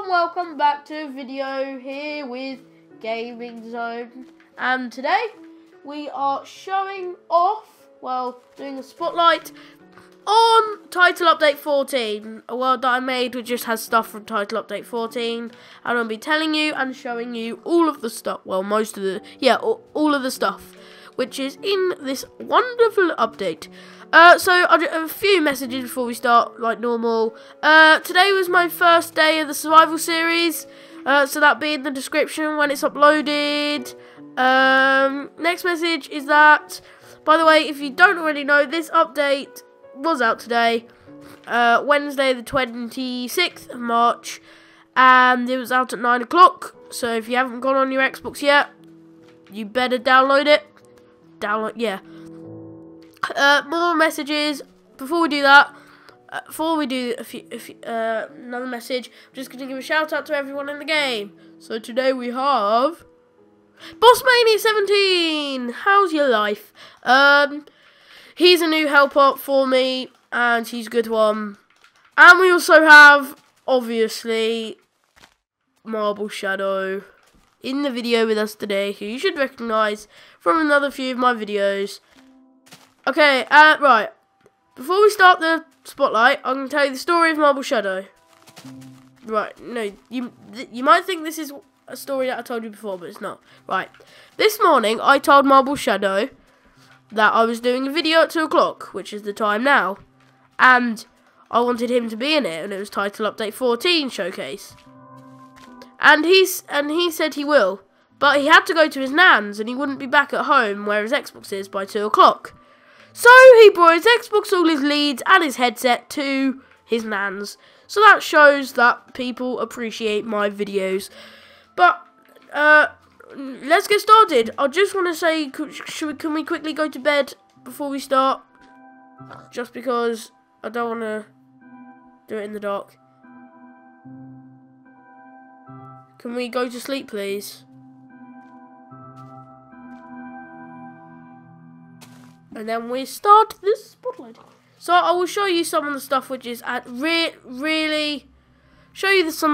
welcome back to a video here with Gaming Zone, and today we are showing off, doing a spotlight on Title Update 14, a world that I made which just has stuff from Title Update 14, and I'll be telling you and showing you all of the stuff, all of the stuff which is in this wonderful update. So I'll do a few messages before we start, like normal. Today was my first day of the survival series, so that'll be in the description when it's uploaded. Next message is that, by the way, if you don't already know, this update was out today, Wednesday the 26th of March, and it was out at 9 o'clock, so if you haven't gone on your Xbox yet, you better download it. More messages. Before we do that, another message, I'm just going to give a shout out to everyone in the game. So today we have Bossmania17. How's your life? He's a new helper for me, and he's a good one. And we also have, obviously, Marble Shadow in the video with us today, who you should recognise from another few of my videos. Okay, right. Before we start the spotlight, I'm going to tell you the story of Marble Shadow. Right, no, you might think this is a story that I told you before, but it's not. Right, this morning I told Marble Shadow that I was doing a video at 2 o'clock, which is the time now, and I wanted him to be in it, and it was Title Update 14 Showcase. And he said he will, but he had to go to his nan's, and he wouldn't be back at home where his Xbox is by 2 o'clock. So he brought his Xbox, all his leads, and his headset to his nan's. So that shows that people appreciate my videos. But let's get started. I just want to say, can we quickly go to bed before we start? Just because I don't want to do it in the dark. Can we go to sleep, please? And then we start this spotlight. So I will show you some of the stuff which is some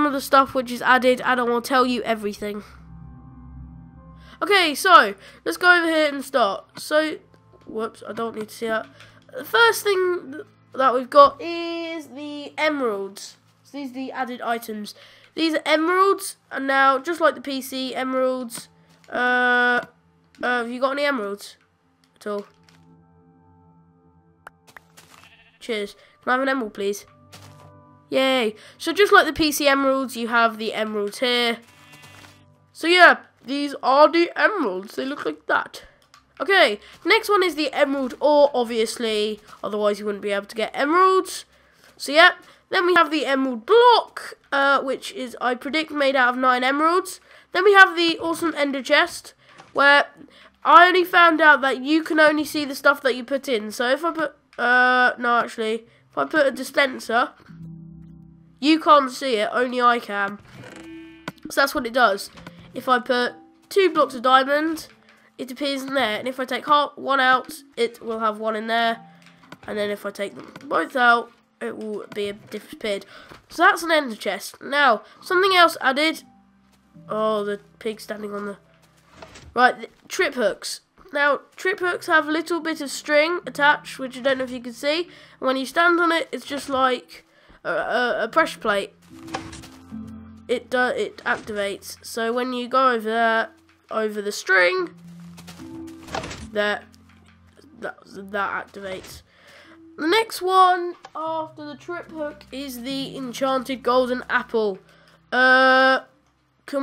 of the stuff which is added, and I will tell you everything. Okay, so let's go over here and start. So, whoops, I don't need to see that. The first thing that we've got is the emeralds. So these are the added items. These are emeralds, and now, just like the PC, emeralds. Have you got any emeralds at all? Cheers. Can I have an emerald, please? Yay. So just like the PC emeralds, you have the emeralds here. So yeah, these are the emeralds. They look like that. Okay, next one is the emerald ore, obviously. Otherwise you wouldn't be able to get emeralds. So yeah. Then we have the emerald block, which is, I predict, made out of 9 emeralds. Then we have the awesome ender chest, where I only found out that you can only see the stuff that you put in. So if I put, if I put a dispenser, you can't see it, only I can. So that's what it does. If I put 2 blocks of diamond, it appears in there. And if I take one out, it will have 1 in there. And then if I take them both out, it will be disappeared. So that's an ender chest. Now, something else added. Oh, the pig standing on the... Right, the trip hooks. Now, trip hooks have a little bit of string attached, which I don't know if you can see. And when you stand on it, it's just like a pressure plate. It activates. So when you go over there, over the string, that activates. The next one after the trip hook is the enchanted golden apple. Can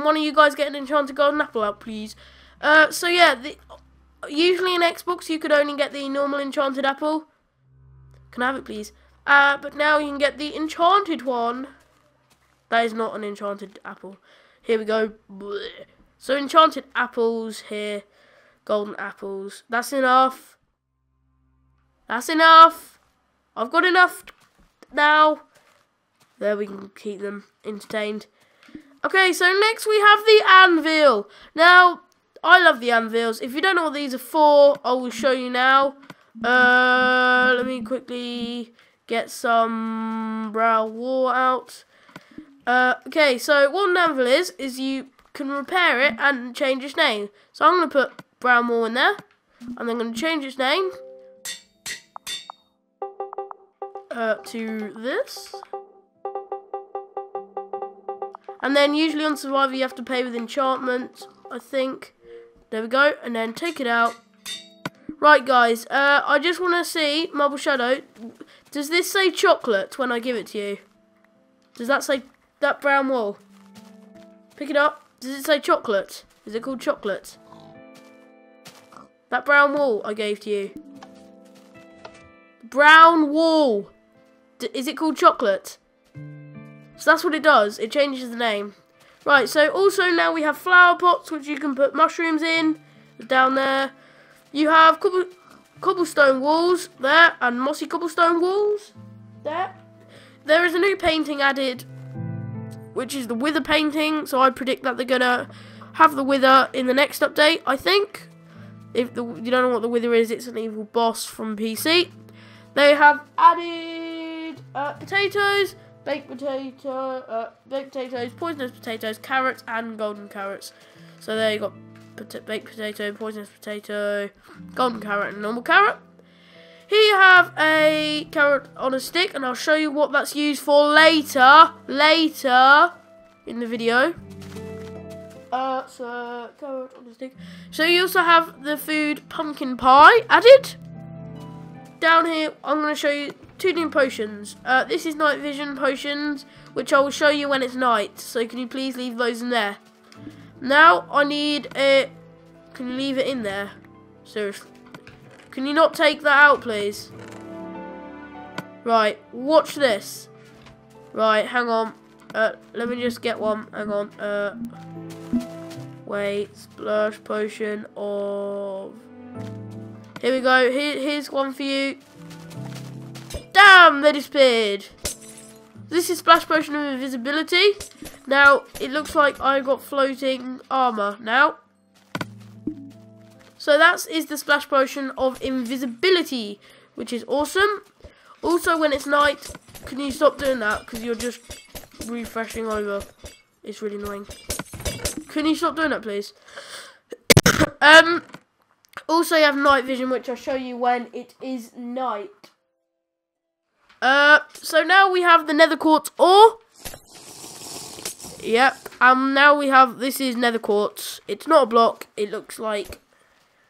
one of you guys get an enchanted golden apple out, please? So yeah, usually in Xbox you could only get the normal enchanted apple. Can I have it, please? But now you can get the enchanted one. That is not an enchanted apple. Here we go. Blech. So enchanted apples here, golden apples. That's enough. That's enough. I've got enough now. There, we can keep them entertained. Okay, so next we have the anvil. Now, I love the anvils. If you don't know what these are for, I will show you now. Let me quickly get some brown wool out. Okay, so what an anvil is you can repair it and change its name. So I'm going to put brown wool in there, and I'm going to change its name to this. And then usually on Survivor you have to pay with enchantment, I think. There we go, and then take it out. Right guys, I just want to see, Marble Shadow, does this say chocolate when I give it to you? Does that say that brown wool? Pick it up. Does it say chocolate? Is it called chocolate? That brown wool I gave to you. Brown wool. Is it called chocolate? So that's what it does. It changes the name. Right, so also now we have flower pots which you can put mushrooms in. Down there. You have cobblestone walls there and mossy cobblestone walls there. There is a new painting added, which is the wither painting. So I predict that they're going to have the wither in the next update, I think. If you don't know what the wither is, it's an evil boss from PC. They have added potatoes, baked potatoes, poisonous potatoes, carrots, and golden carrots. So there you got baked potato, poisonous potato, golden carrot, and normal carrot. Here you have a carrot on a stick, and I'll show you what that's used for later in the video. So carrot on a stick. So you also have the food pumpkin pie added. Down here, I'm going to show you 2 new potions. This is night vision potions, which I will show you when it's night. So can you please leave those in there? Now I need a. Can you leave it in there? Seriously. Can you not take that out, please? Right, watch this. Right, hang on. Let me just get one. Hang on. Wait, splash potion of. Here we go. Here's one for you. Damn, they disappeared. This is splash potion of invisibility. Now it looks like I got floating armor now. So that is the splash potion of invisibility, which is awesome. Also, when it's night, can you stop doing that? Because you're just refreshing over. It's really annoying. Can you stop doing that, please? Also, you have night vision, which I'll show you when it is night. So now we have the nether quartz ore. Yep. Now we have, this is nether quartz. It's not a block. It looks like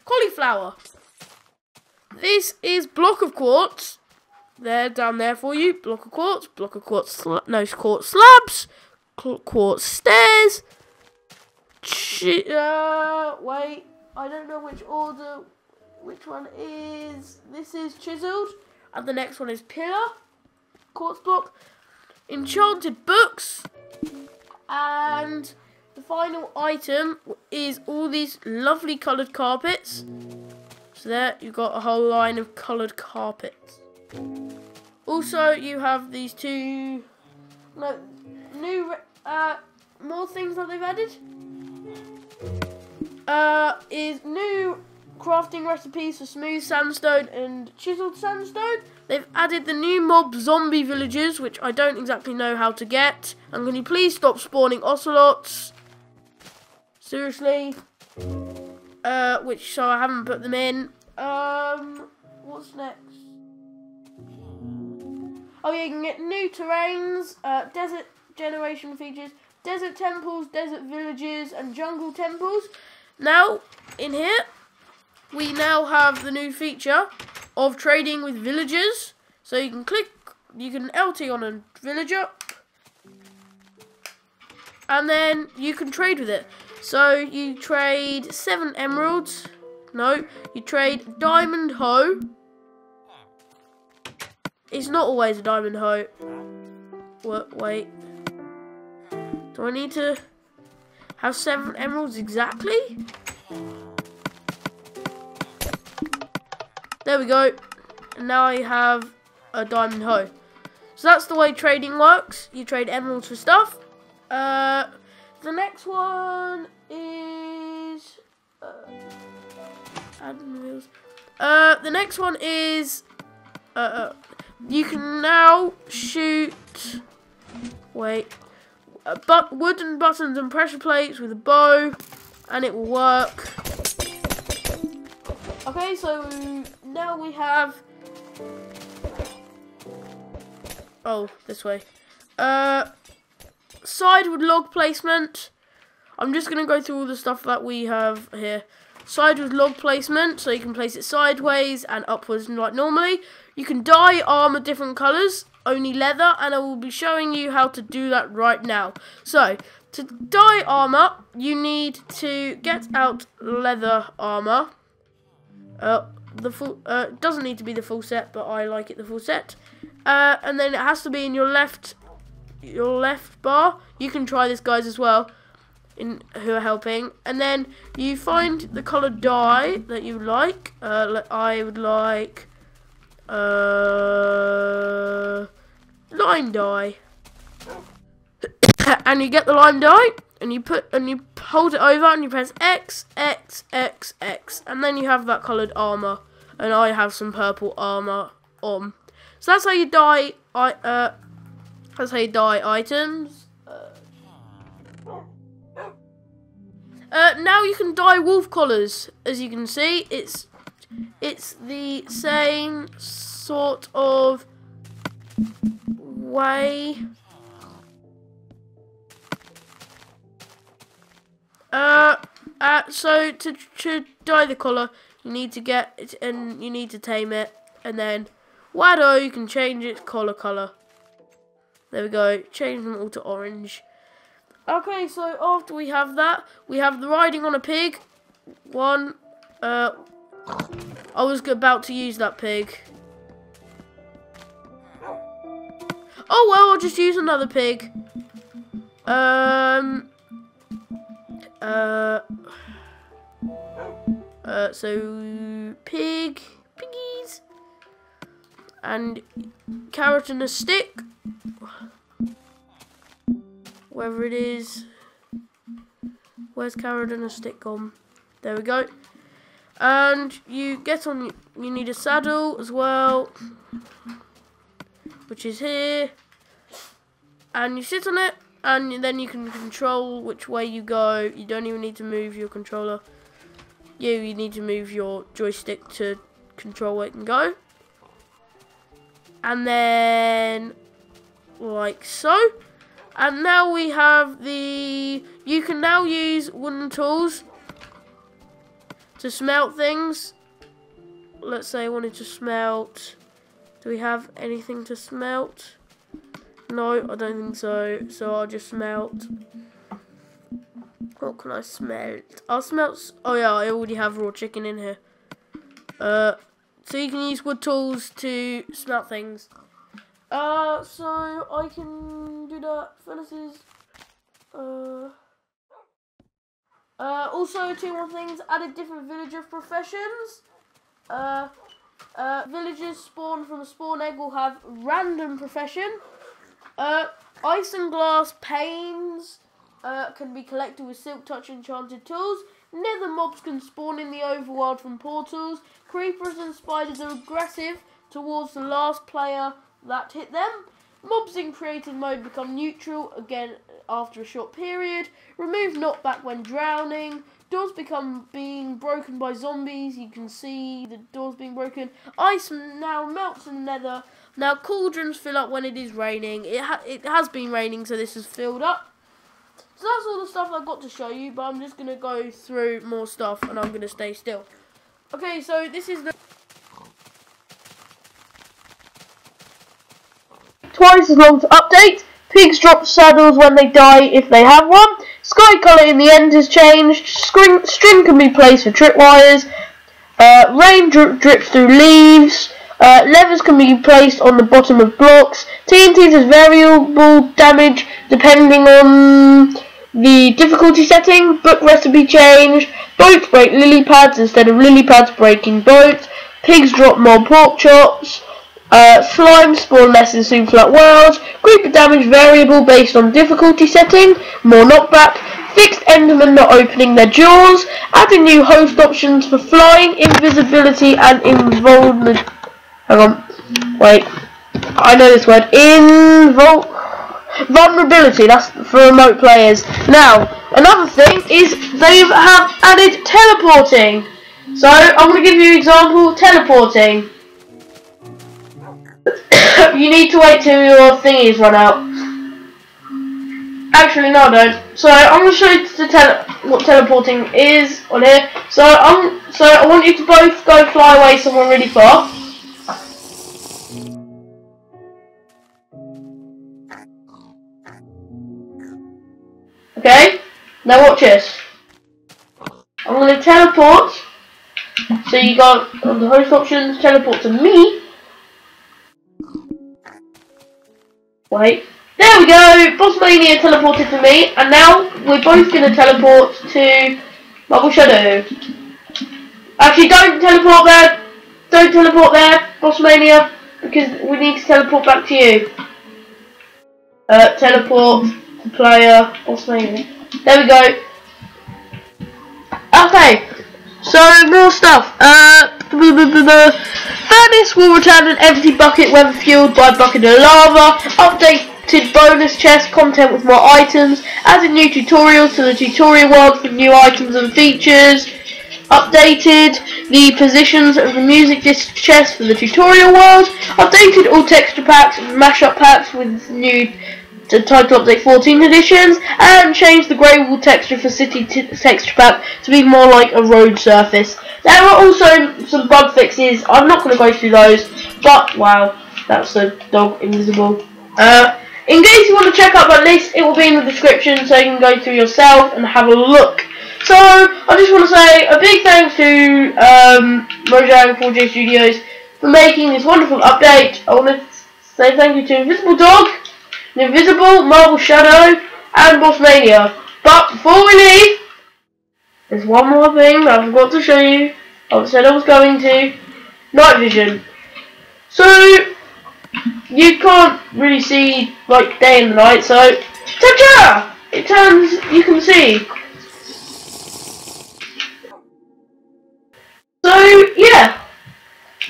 cauliflower. This is block of quartz. There, down there for you. Block of quartz, no, quartz slabs, quartz stairs. Wait, I don't know which order, which one is. This is chiseled, and the next one is pillar, quartz block, enchanted books, and the final item is all these lovely coloured carpets. So there, you've got a whole line of coloured carpets. Also, you have these 2 new more things that they've added. Is new crafting recipes for smooth sandstone and chiseled sandstone. They've added the new mob zombie villagers, which I don't exactly know how to get. And can you please stop spawning ocelots? Seriously. So I haven't put them in. What's next? Oh yeah, you can get new terrains, desert generation features, desert temples, desert villages, and jungle temples. Now, in here, we now have the new feature of trading with villagers. So you can LT on a villager, and then you can trade with it. So you trade 7 emeralds. No, you trade diamond hoe. It's not always a diamond hoe. Wait. Do I need to have 7 emeralds exactly? There we go. And now I have a diamond hoe. So that's the way trading works. You trade emeralds for stuff. The next one is the next one is you can now shoot. Wait, wooden buttons and pressure plates with a bow, and it will work. Okay, so now we have... Oh, this way. Sideward log placement. I'm just going to go through all the stuff that we have here. Sideward log placement, so you can place it sideways and upwards like normally. You can dye armor different colours, only leather, and I will be showing you how to do that right now. So, to dye armor, you need to get out leather armor. It doesn't need to be the full set, but I like it the full set. And then it has to be in your left bar. You can try this, guys, as well, who are helping. And then you find the colour dye that you like. I would like lime dye. And you get the lime dye, and you hold it over, and you press X, X, X, X, and then you have that coloured armour. And I have some purple armour on. So that's how you dye. That's how you dye items. Now you can dye wolf collars. As you can see, it's the same sort of way. So to dye the collar, you need to get it and you need to tame it, and then Wado, you can change its collar colour. There we go. Change them all to orange. Okay, so after we have that, we have the riding on a pig. I was about to use that pig. Oh well, I'll just use another pig. So piggies, and carrot and a stick, wherever it is. Where's carrot and a stick gone? There we go. And you get on. You need a saddle as well, which is here, and you sit on it. And then you can control which way you go. You don't even need to move your controller. You need to move your joystick to control where it can go. And then, like so. And now we have you can now use wooden tools to smelt things. Let's say I wanted to smelt. Do we have anything to smelt? No, I don't think so. So I'll just smelt. What can I smelt? I'll smelt. Oh yeah, I already have raw chicken in here. So you can use wood tools to smelt things. So I can do that. Furnaces. Also, two more things. Added different villager professions. Villagers spawned from a spawn egg will have random profession. Ice and glass panes can be collected with silk touch enchanted tools. Nether mobs can spawn in the overworld from portals. Creepers and spiders are aggressive towards the last player that hit them. Mobs in creative mode become neutral again after a short period. Remove knockback when drowning. Doors being broken by zombies. You can see the doors being broken. Ice now melts in the nether. Now cauldrons fill up when it is raining. It has been raining, so this is filled up. So that's all the stuff I've got to show you, but I'm just going to go through more stuff and I'm going to stay still. Okay, so this is the... Twice as long to update. Pigs drop saddles when they die if they have one. Sky colour in the end has changed. String can be placed for tripwires. Rain drips through leaves. Levers can be placed on the bottom of blocks. TNT has variable damage depending on the difficulty setting. Book recipe changed. Boats break lily pads instead of lily pads breaking boats. Pigs drop more pork chops. Slime spawn less in soon flat worlds. Creeper damage variable based on difficulty setting. More knockback. Fixed endermen not opening their jaws. Adding new host options for flying, invisibility and invulnerability. Hang on. Wait. I know this word. vulnerability. That's for remote players. Now, another thing is they have added teleporting. So I'm going to give you an example. Teleporting. You need to wait till your thingies run out. Actually, no, I don't. So I'm going to show you what teleporting is on here. So I want you to both go fly away somewhere really far. Okay. Now watch this. I'm going to teleport. So you go on the host options, teleport to me. Wait. There we go! Bossmania teleported to me, and now we're both going to teleport to Marble Shadow. Actually, don't teleport there! Don't teleport there, Bossmania, because we need to teleport back to you. Teleport to player, Bossmania. There we go. Okay, so more stuff. Furnace will return an empty bucket when fueled by a bucket of lava. Updated bonus chest content with more items. Added new tutorials to the tutorial world for new items and features. Updated the positions of the music disc chest for the tutorial world. Updated all texture packs and mashup packs with new title update 14 editions, and changed the grey wall texture for city texture pack to be more like a road surface. There are also some bug fixes. I'm not going to go through those, but wow, that's a dog invisible. In case you want to check out that list, it will be in the description, so you can go through yourself and have a look. So I just want to say a big thanks to Mojang 4J Studios for making this wonderful update. I want to say thank you to Invisible Dog, Invisible, Marble Shadow, and Bossmania. But before we leave, there's one more thing that I forgot to show you. I said I was going to. Night vision. So you can't really see like day and night. So ta-da! It turns. You can see. So yeah.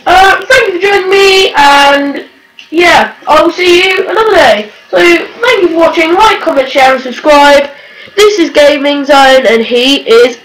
Thank you for joining me, and yeah, I will see you another day. So thank you for watching. Like, comment, share, and subscribe. This is Gaming Zone, and he is